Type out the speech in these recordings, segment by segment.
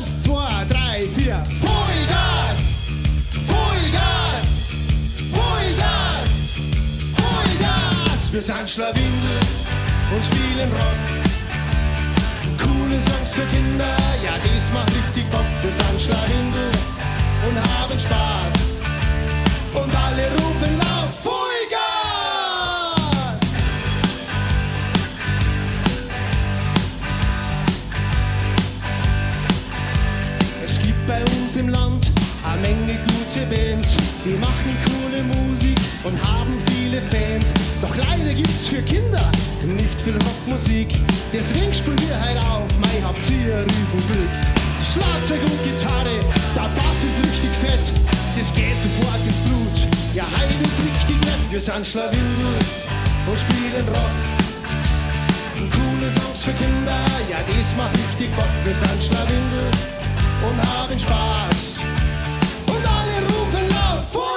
1, 2, 3, 4. Vollgas! Vollgas! Vollgas! Vollgas! Wir sind Schlawindel und spielen Rock. Coole Songs für Kinder, ja, das macht richtig Bock. Wir sind Schlawindel und haben Spaß. Und alle rufen laut Vollgas! Es gibt bei uns im Land eine Menge gute Bands, die machen coole Musik und haben viele Fans. Doch leider gibt's für Kinder nicht viel Rockmusik. Deswegen spielen wir heute auf, mei, habt ihr ein Riesenglück. Schlagzeug und Gitarre, der Bass ist richtig fett, das geht sofort ins Blut. Ja, heute ist richtig nett, wir sind Schlawindel und spielen Rock. Coole Songs für Kinder, ja, das macht richtig Bock. Wir sind Schlawindel und haben Spaß. Und alle rufen laut Vollgas!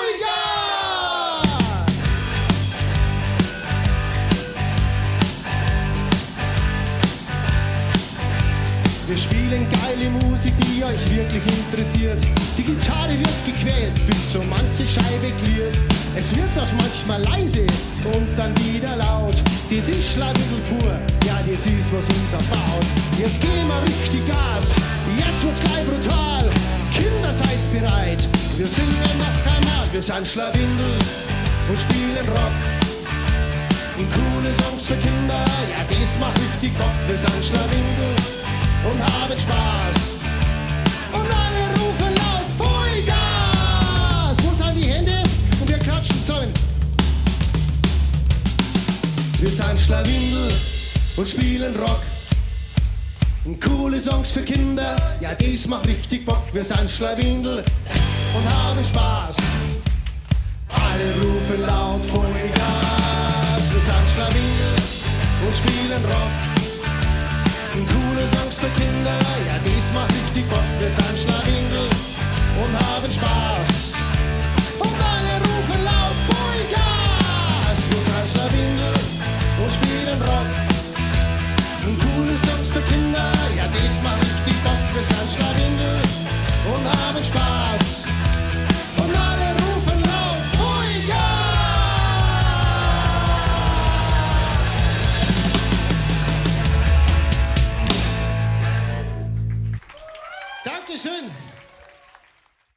Wir spielen geile Musik, die euch wirklich interessiert. Die Gitarre wird gequält, bis so manche Scheibe klirrt. Es wird auch manchmal leise und dann wieder laut. Das ist Schlawindel pur, ja, das ist, was uns erbaut. Jetzt gehen wir richtig Gas, jetzt wird's gleich brutal. Kinder, seid bereit, wir singen noch einmal. Wir sind Schlawindel und spielen Rock. Und coole Songs für Kinder, ja, das macht richtig Bock. Wir sind Schlawindel und haben Spaß. Und alle rufen laut Vollgas! Wo sind die Hände? Und wir klatschen zusammen. Wir sind Schlawindel und spielen Rock. Und coole Songs für Kinder, ja, das macht richtig Bock. Wir sind Schlawindel und haben Spaß. Alle rufen laut Vollgas. Wir sind Schlawindel und spielen Rock. Und coole Songs für Kinder, ja, das macht richtig Bock. Wir sind Schlawindel und haben Spaß.